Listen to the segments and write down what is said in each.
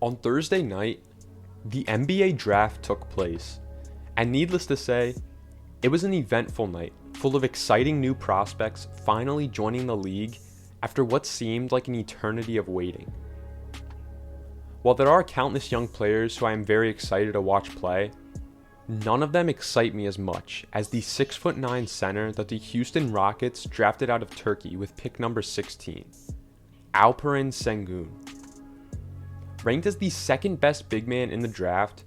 On Thursday night, the NBA draft took place, and needless to say, it was an eventful night full of exciting new prospects finally joining the league after what seemed like an eternity of waiting. While there are countless young players who I am very excited to watch play, none of them excite me as much as the 6'9" center that the Houston Rockets drafted out of Turkey with pick number 16, Alperen Sengun. Ranked as the second best big man in the draft,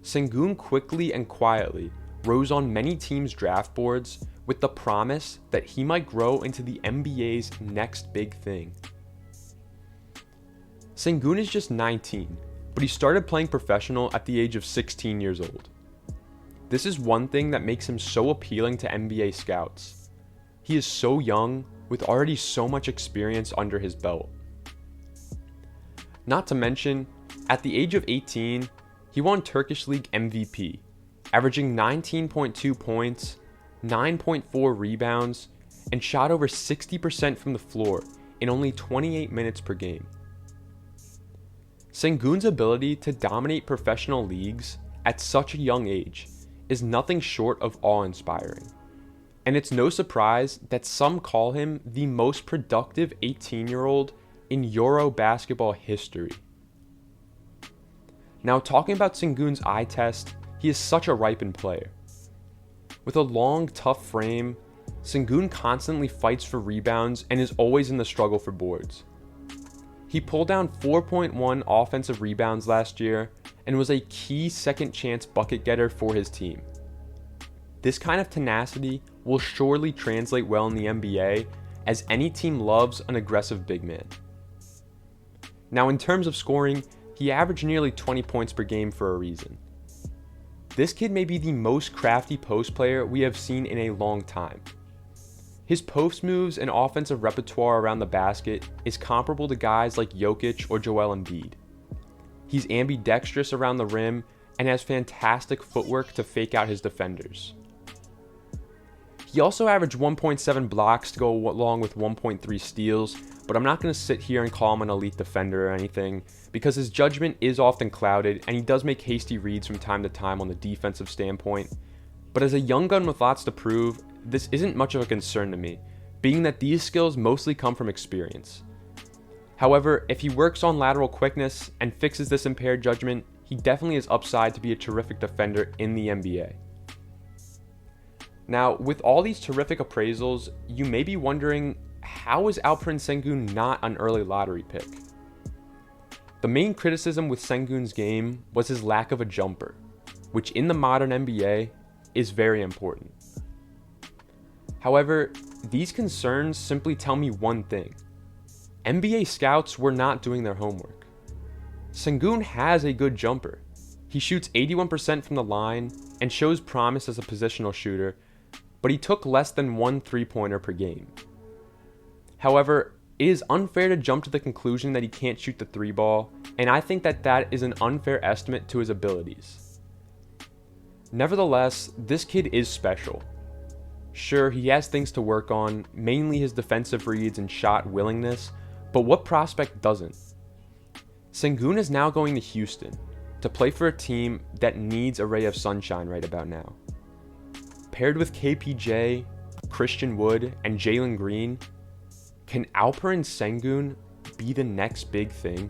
Sengun quickly and quietly rose on many teams' draft boards with the promise that he might grow into the NBA's next big thing. Sengun is just 19, but he started playing professional at the age of 16 years old. This is one thing that makes him so appealing to NBA scouts. He is so young, with already so much experience under his belt. Not to mention, at the age of 18, he won Turkish League MVP, averaging 19.2 points, 9.4 rebounds, and shot over 60% from the floor in only 28 minutes per game. Sengun's ability to dominate professional leagues at such a young age is nothing short of awe-inspiring, and it's no surprise that some call him the most productive 18-year-old in Euro basketball history. Now, talking about Sengun's eye test, he is such a ripened player. With a long, tough frame, Sengun constantly fights for rebounds and is always in the struggle for boards. He pulled down 4.1 offensive rebounds last year and was a key second chance bucket getter for his team. This kind of tenacity will surely translate well in the NBA, as any team loves an aggressive big man. Now, in terms of scoring, he averaged nearly 20 points per game for a reason. This kid may be the most crafty post player we have seen in a long time. His post moves and offensive repertoire around the basket is comparable to guys like Jokic or Joel Embiid. He's ambidextrous around the rim and has fantastic footwork to fake out his defenders. He also averaged 1.7 blocks to go along with 1.3 steals, but I'm not going to sit here and call him an elite defender or anything, because his judgment is often clouded and he does make hasty reads from time to time on the defensive standpoint. But as a young gun with lots to prove, this isn't much of a concern to me, being that these skills mostly come from experience. However, if he works on lateral quickness and fixes this impaired judgment, he definitely has upside to be a terrific defender in the NBA. Now, with all these terrific appraisals, you may be wondering, how is Alperen Sengun not an early lottery pick? The main criticism with Sengun's game was his lack of a jumper, which in the modern NBA is very important. However, these concerns simply tell me one thing. NBA scouts were not doing their homework. Sengun has a good jumper. He shoots 81% from the line and shows promise as a positional shooter, but he took less than one three-pointer per game. However, it is unfair to jump to the conclusion that he can't shoot the three ball, and I think that is an unfair estimate to his abilities. Nevertheless, this kid is special. Sure, he has things to work on, mainly his defensive reads and shot willingness, but what prospect doesn't? Sengun is now going to Houston to play for a team that needs a ray of sunshine right about now. Paired with KPJ, Christian Wood, and Jalen Green, can Alperen Sengun be the next big thing?